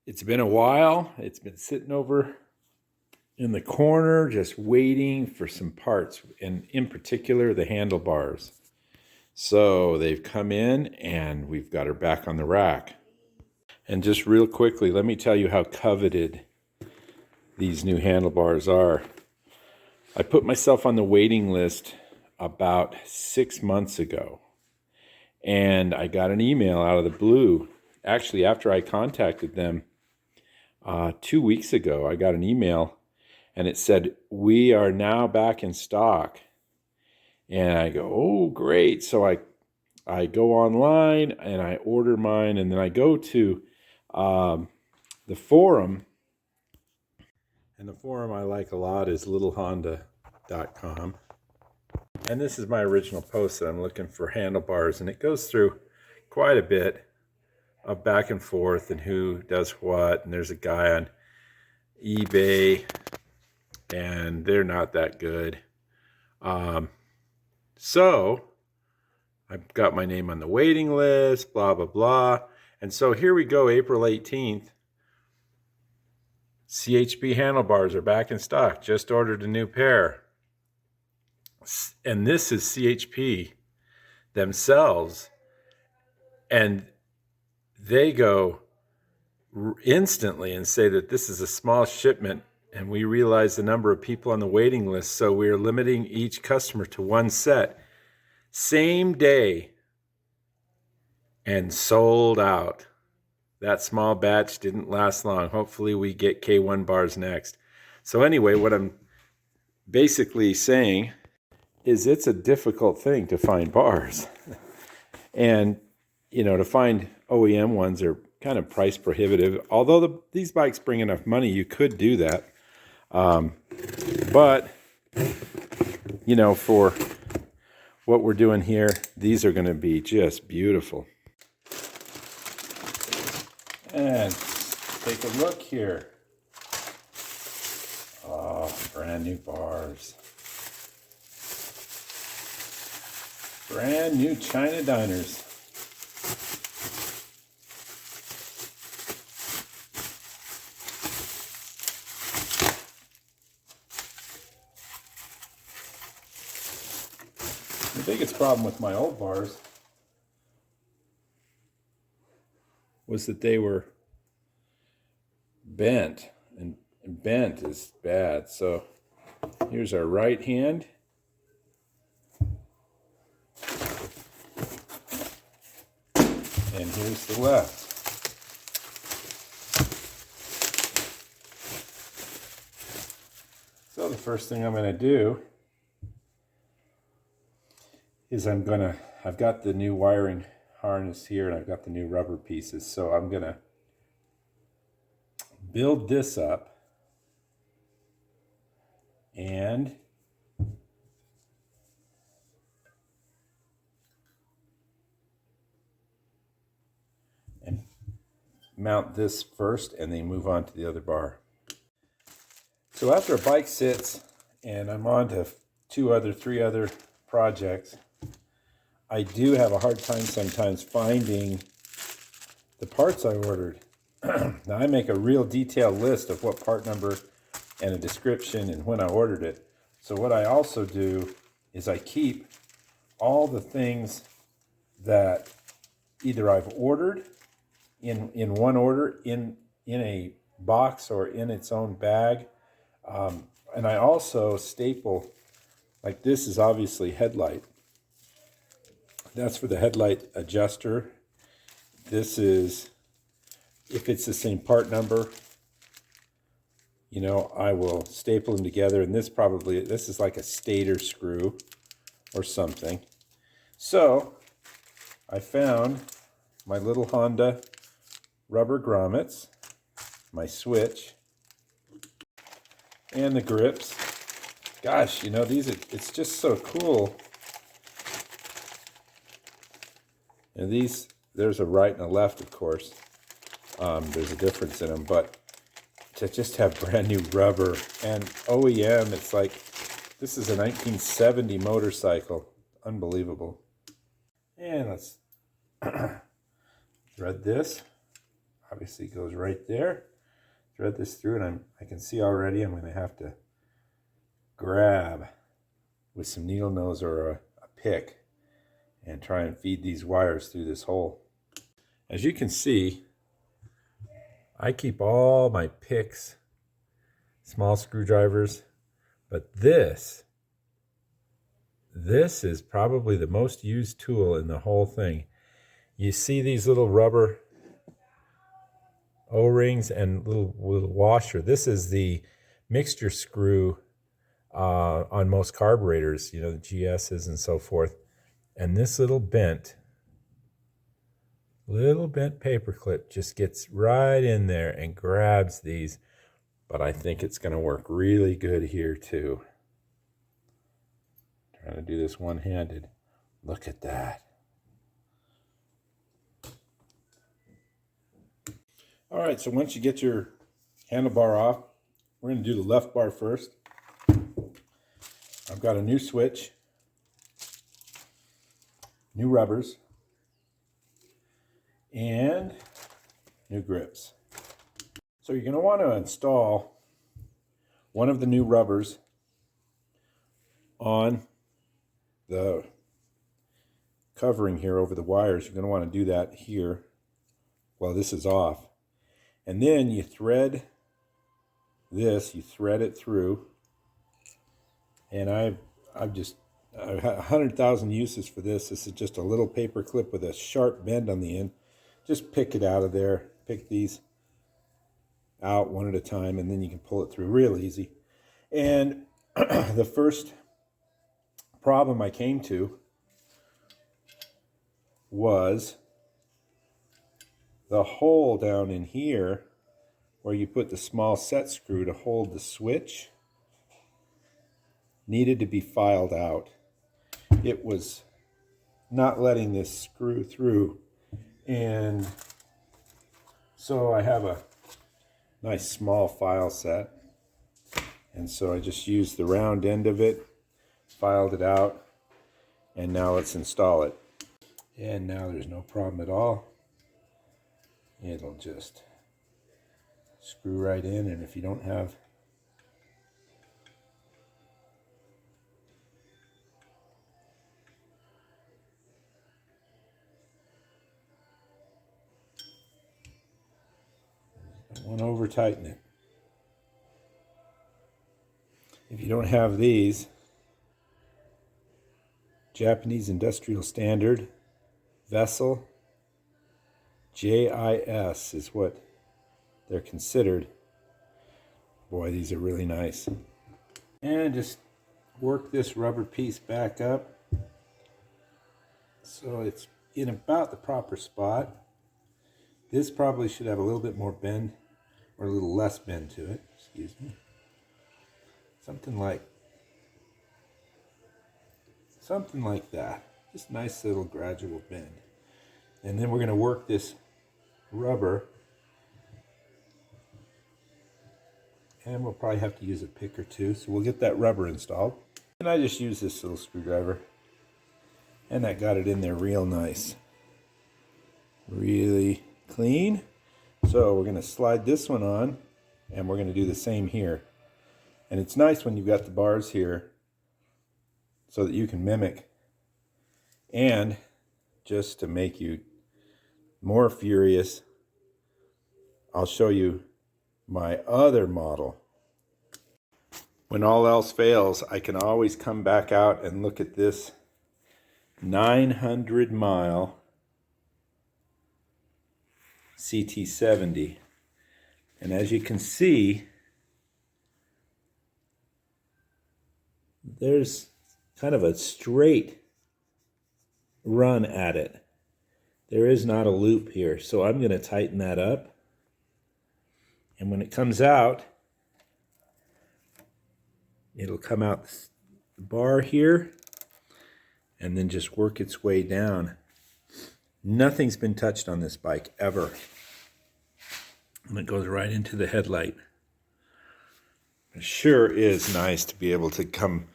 It's been a while. It's been sitting over in the corner just waiting for some parts, and in particular the handlebars. So they've come in and we've got her back on the rack. And just real quickly, let me tell you how coveted these new handlebars are. I put myself on the waiting list about 6 months ago, and I got an email out of the blue. Actually, after I contacted them 2 weeks ago, I got an email and it said, "We are now back in stock." And I go, "Oh, great." So I go online and I order mine, and then I go to the forum. And the forum I like a lot is littlehonda.com. And this is my original post that I'm looking for handlebars, and it goes through quite a bit of back and forth and who does what. And there's a guy on eBay, and they're not that good. So I've got my name on the waiting list, blah, blah, blah. And so here we go, April 18th. CHP handlebars are back in stock. Just ordered a new pair. And this is CHP themselves. And they go instantly and say that this is a small shipment, and we realize the number of people on the waiting list, so we are limiting each customer to one set. Same day, and sold out. That small batch didn't last long. Hopefully we get K1 bars next. So anyway, what I'm basically saying is it's a difficult thing to find bars. And, you know, to find OEM ones are kind of price prohibitive. Although these bikes bring enough money, you could do that. But, you know, for what we're doing here, these are going to be just beautiful. And take a look here. Oh, brand new bars. Brand new China diners. The biggest problem with my old bars was that they were bent, and bent is bad. So here's our right hand. And here's the left. So the first thing I'm going to do is I've got the new wiring harness here, and I've got the new rubber pieces. So I'm going to build this up and mount this first, and then move on to the other bar. So after a bike sits and I'm on to three other projects, I do have a hard time sometimes finding the parts I ordered. Now I make a real detailed list of what part number and a description and when I ordered it. So what I also do is I keep all the things that either I've ordered in one order in a box or in its own bag. And I also staple, like this is obviously headlight. That's for the headlight adjuster. This is, if it's the same part number, you know, I will staple them together. And this is like a stator screw or something. So I found my little Honda rubber grommets, my switch, and the grips. Gosh, you know, it's just so cool. And there's a right and a left, of course. There's a difference in them, but to just have brand new rubber and OEM, it's like, this is a 1970 motorcycle. Unbelievable. And let's thread this. obviously goes right there. Thread this through, and I can see already I'm going to have to grab with some needle nose or a pick and try and feed these wires through this hole. As you can see, I keep all my picks, small screwdrivers, but this is probably the most used tool in the whole thing. You see these little rubber O-rings and little washer. This is the mixture screw on most carburetors, you know, the GS's and so forth. And this little bent paper clip just gets right in there and grabs these. But I think it's going to work really good here too. Trying to do this one-handed. Look at that. All right, so once you get your handlebar off, we're going to do the left bar first. I've got a new switch, new rubbers, and new grips. So you're going to want to install one of the new rubbers on the covering here over the wires. You're going to want to do that here while this is off. And then you thread this, you thread it through. And I've had 100,000 uses for this. This is just a little paper clip with a sharp bend on the end. Just pick it out of there. Pick these out one at a time, and then you can pull it through real easy. And the first problem I came to was the hole down in here where you put the small set screw to hold the switch needed to be filed out. It was not letting this screw through, and so I have a nice small file set, and so I just used the round end of it, filed it out, and now let's install it. And now there's no problem at all. It'll just screw right in, and if you don't have one over tighten it. If you don't have these, Japanese Industrial Standard vessel JIS is what they're considered. Boy, these are really nice. And just work this rubber piece back up so it's in about the proper spot. This probably should have a little bit more bend, or a little less bend to it, excuse me. Something like that. Just nice little gradual bend. And then we're going to work this rubber, and we'll probably have to use a pick or two, so we'll get that rubber installed. And I just use this little screwdriver, and that got it in there real nice. Really clean. So we're going to slide this one on, and we're going to do the same here. And it's nice when you've got the bars here so that you can mimic. And just to make you more furious, I'll show you my other model. When all else fails, I can always come back out and look at this 900-mile CT70. And as you can see, there's kind of a straight run at it. There is not a loop here, so I'm going to tighten that up. And when it comes out, it'll come out the bar here and then just work its way down. Nothing's been touched on this bike ever. And it goes right into the headlight. It sure is nice to be able to come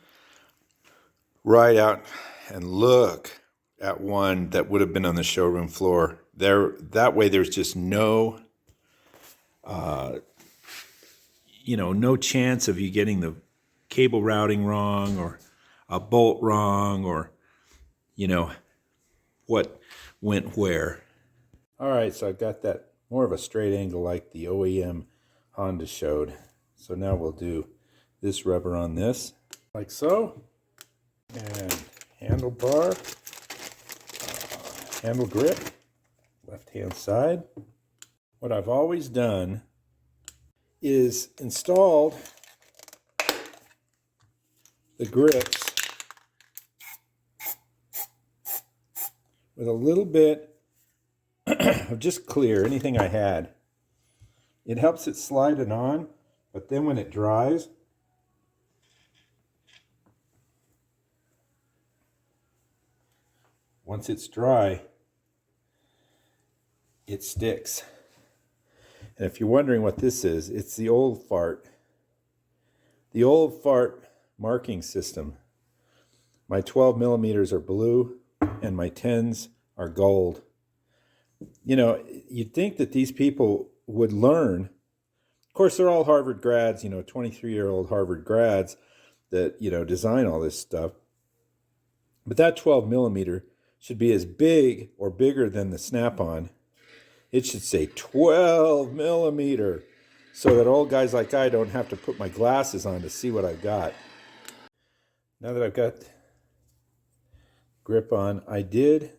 right out and look at one that would have been on the showroom floor. That way there's just no no chance of you getting the cable routing wrong or a bolt wrong or, what went where. All right, so I've got that more of a straight angle like the OEM Honda showed. So now we'll do this rubber on this, like so. And handlebar, handle grip, left-hand side. What I've always done is installed the grips with a little bit of just clear, anything I had. It helps it slide it on, but then when it dries, once it's dry, it sticks. And if you're wondering what this is, it's the old fart. The old fart marking system. My 12 millimeters are blue and my 10s are gold. You'd think that these people would learn. Of course, they're all Harvard grads, 23-year-old Harvard grads that, design all this stuff. But that 12 millimeter should be as big or bigger than the snap-on. It should say 12 millimeter so that old guys like I don't have to put my glasses on to see what I've got. Now that I've got grip on, I did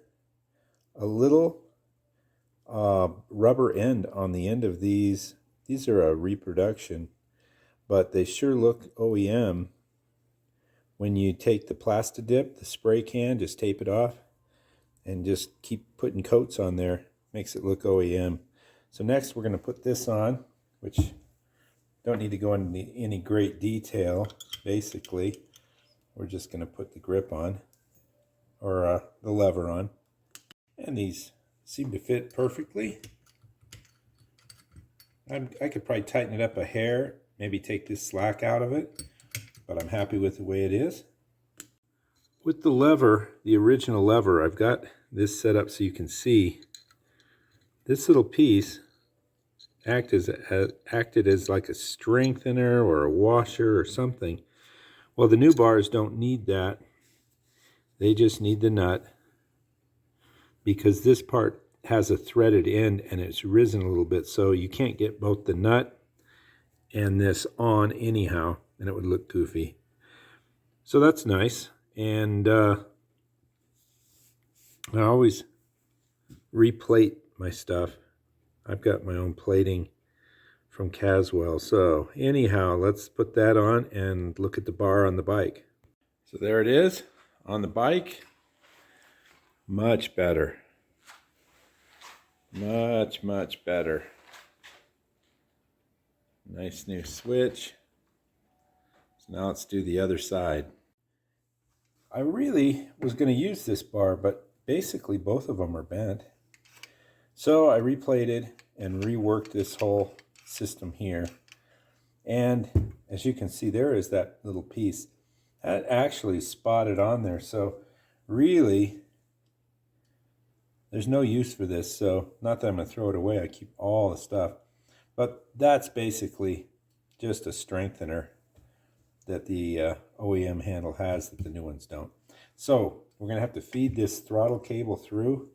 a little rubber end on the end of these. These are a reproduction, but they sure look OEM. When you take the Plastidip, the spray can, just tape it off and just keep putting coats on there. Makes it look OEM. So next we're going to put this on, which don't need to go into any great detail. Basically, we're just going to put the grip on, or the lever on. And these seem to fit perfectly. I could probably tighten it up a hair, maybe take this slack out of it, but I'm happy with the way it is. With the lever, the original lever, I've got this set up so you can see this little piece acted as like a strengthener or a washer or something. Well, the new bars don't need that. They just need the nut, because this part has a threaded end and it's risen a little bit, so you can't get both the nut and this on anyhow, and it would look goofy. So that's nice. And I always replate my stuff. I've got my own plating from Caswell. So anyhow, let's put that on and look at the bar on the bike. So there it is on the bike. Much better. Much, much better. Nice new switch. So now let's do the other side. I really was going to use this bar, but basically both of them are bent. So I replated and reworked this whole system here. And as you can see, there is that little piece. That actually spotted on there. So really, there's no use for this. So not that I'm going to throw it away. I keep all the stuff. But that's basically just a strengthener that the OEM handle has that the new ones don't. So we're going to have to feed this throttle cable through,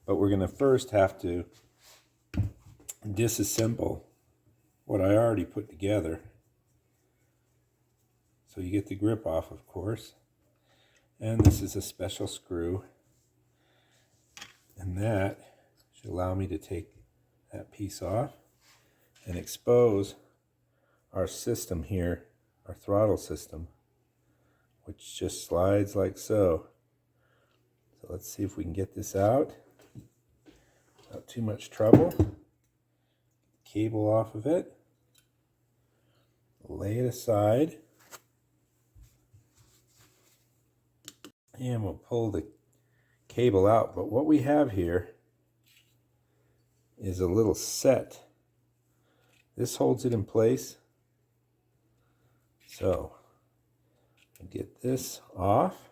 but we're going to first have to disassemble what I already put together. So you get the grip off, of course. And this is a special screw. And that should allow me to take that piece off and expose our system here, our throttle system, which just slides like so. So let's see if we can get this out without too much trouble. Cable off of it. Lay it aside. And we'll pull the cable out. But what we have here is a little set. This holds it in place. So I'll get this off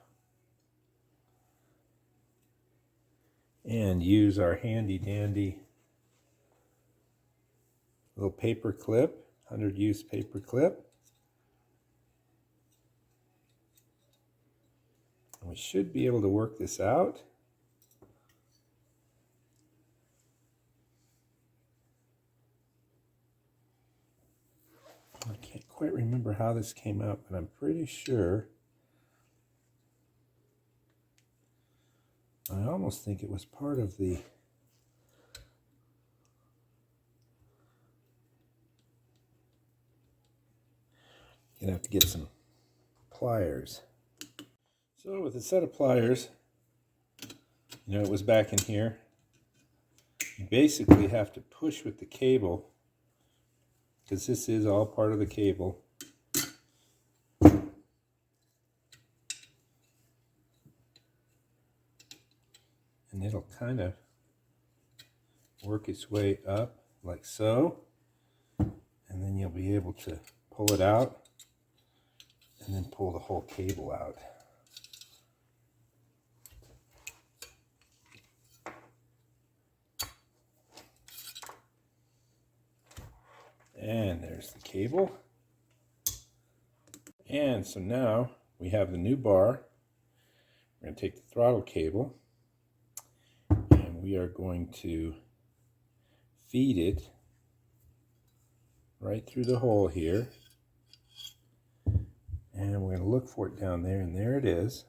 and use our handy dandy little paper clip, 100-use paper clip. And we should be able to work this out. I can't quite remember how this came out, but I'm pretty sure. I almost think it was part of the Gonna have to get some pliers. So with a set of pliers, it was back in here. You basically have to push with the cable, because this is all part of the cable. And it'll kind of work its way up like so. And then you'll be able to pull it out and then pull the whole cable out. And there's the cable. And so now we have the new bar. We're going to take the throttle cable and we are going to feed it right through the hole here. And we're going to look for it down there, and there it is.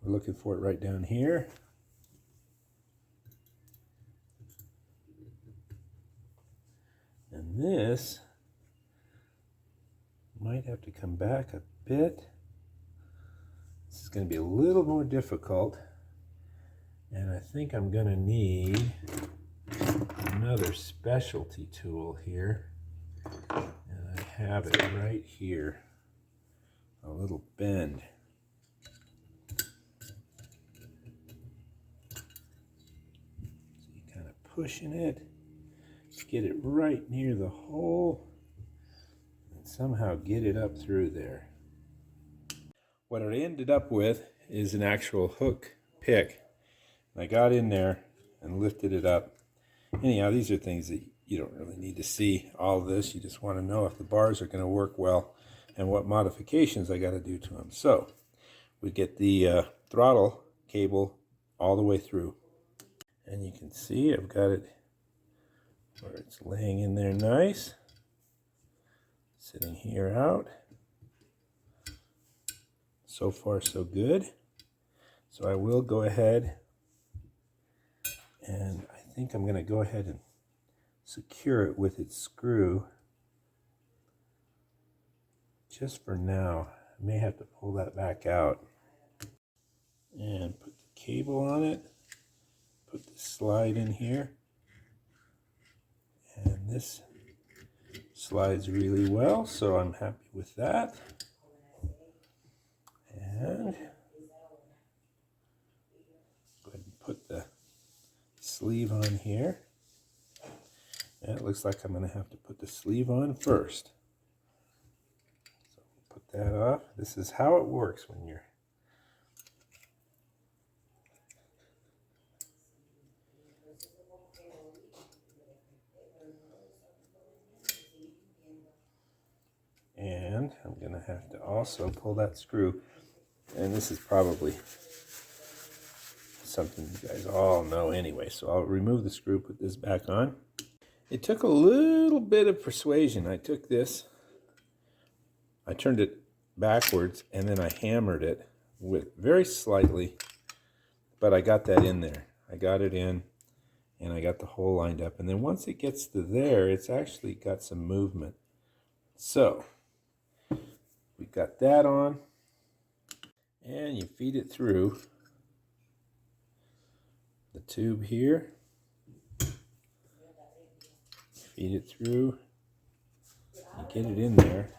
We're looking for it right down here. And this might have to come back a bit. This is going to be a little more difficult. And I think I'm going to need another specialty tool here. And I have it right here. A little bend. So you're kind of pushing it, get it right near the hole, and somehow get it up through there. What I ended up with is an actual hook pick. I got in there and lifted it up. Anyhow, these are things that you don't really need to see all of this. You just want to know if the bars are going to work well and what modifications I got to do to them. So we get the throttle cable all the way through. And you can see I've got it where it's laying in there nice. Sitting here out. So far so good. So I will go ahead and I think I'm going to go ahead and secure it with its screw. Just for now. I may have to pull that back out. And put the cable on it. Put the slide in here. And this slides really well, so I'm happy with that. And go ahead and put the sleeve on here. And it looks like I'm going to have to put the sleeve on first. So put that off. This is how it works when you're and I'm going to have to also pull that screw. And this is probably something you guys all know anyway. So I'll remove the screw, put this back on. It took a little bit of persuasion. I took this, I turned it backwards, and then I hammered it with very slightly, but I got that in there. I got it in, and I got the hole lined up. And then once it gets to there, it's actually got some movement. So we've got that on, and you feed it through the tube here. Feed it through, you get it in there,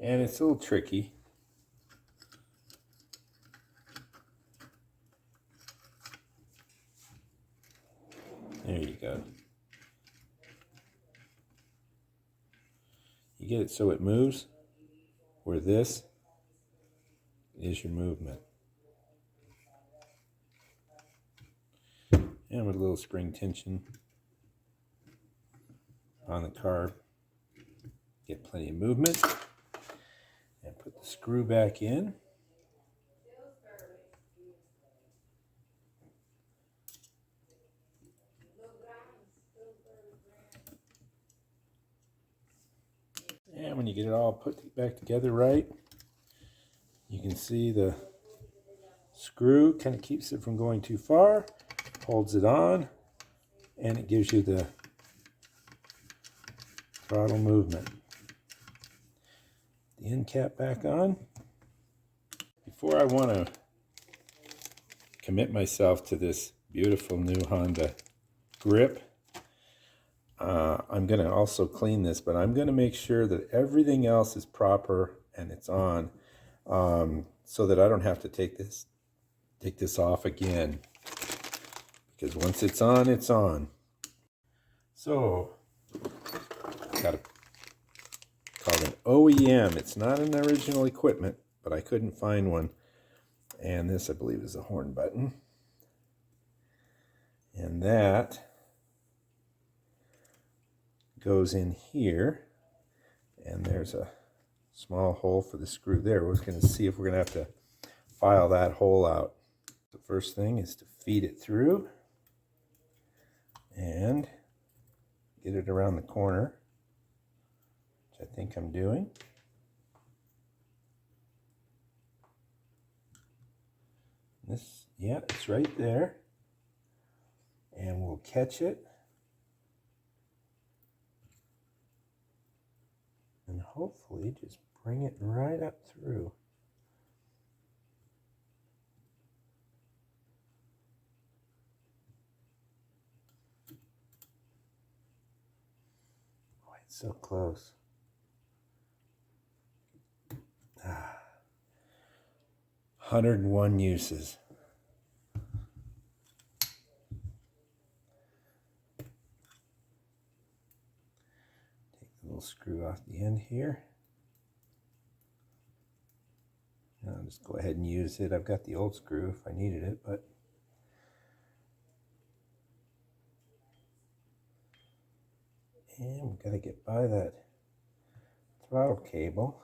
and it's a little tricky. There you go. You get it so it moves, where this is your movement. And with a little spring tension, on the carb. Get plenty of movement. And put the screw back in. And when you get it all put back together right, you can see the screw kind of keeps it from going too far, holds it on, and it gives you the throttle movement. The end cap back on. Before I want to commit myself to this beautiful new Honda grip, I'm going to also clean this, but I'm going to make sure that everything else is proper and it's on, so that I don't have to take this off again, because once it's on, it's on. So got a called an OEM. It's not an original equipment, but I couldn't find one. And this, I believe, is a horn button. And that goes in here. And there's a small hole for the screw there. We're going to see if we're going to have to file that hole out. The first thing is to feed it through and get it around the corner, which I think I'm doing. This, yeah, it's right there. And we'll catch it. And hopefully just bring it right up through. Oh, it's so close. 101 uses. Take the little screw off the end here. Now I'll just go ahead and use it. I've got the old screw if I needed it, but and we've got to get by that throttle cable,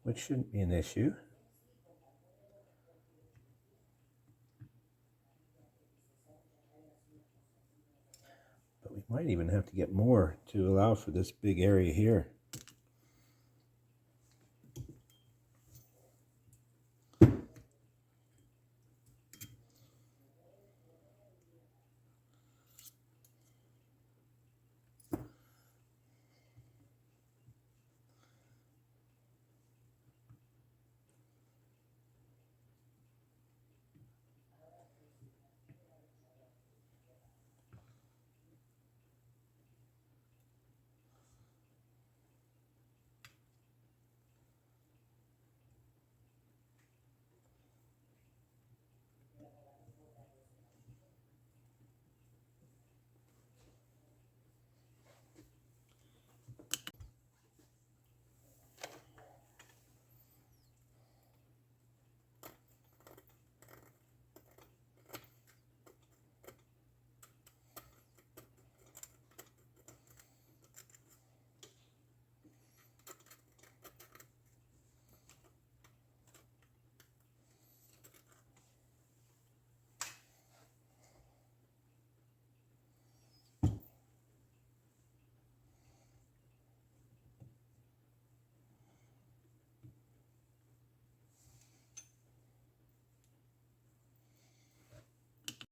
which shouldn't be an issue. But we might even have to get more to allow for this big area here.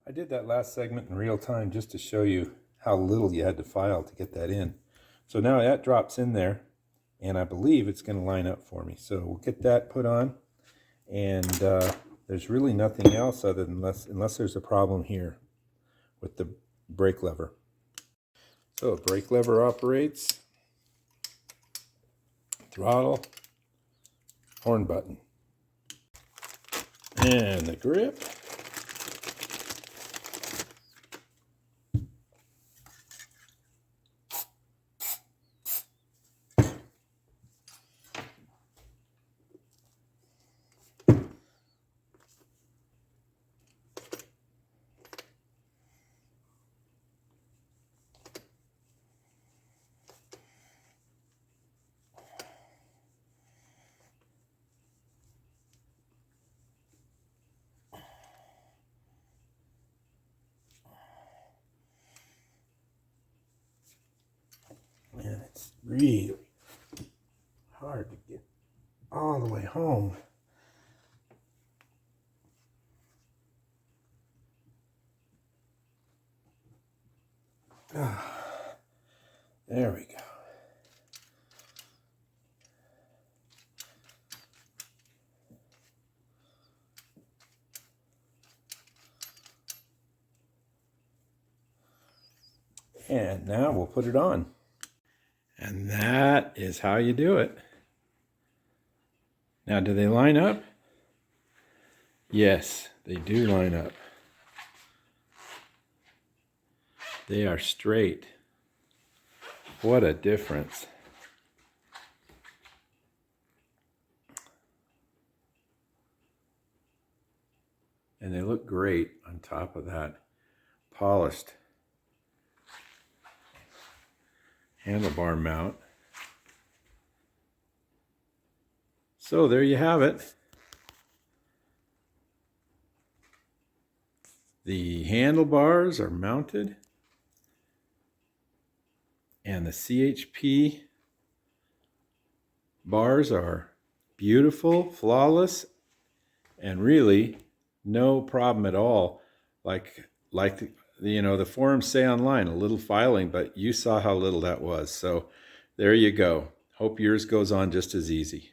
I did that last segment in real time just to show you how little you had to file to get that in. So now that drops in there, and I believe it's going to line up for me. So we'll get that put on, and there's really nothing else other than unless there's a problem here with the brake lever. So the brake lever operates, throttle, horn button, and the grip. really hard to get all the way home. There we go. And now we'll put it on. And that is how you do it. Now, do they line up? Yes, they do line up. They are straight. What a difference. And they look great on top of that polished handlebar mount. So there you have it. The handlebars are mounted, and the CHP bars are beautiful, flawless, and really no problem at all. Like the forums say online, a little filing, but you saw how little that was. So there you go. Hope yours goes on just as easy.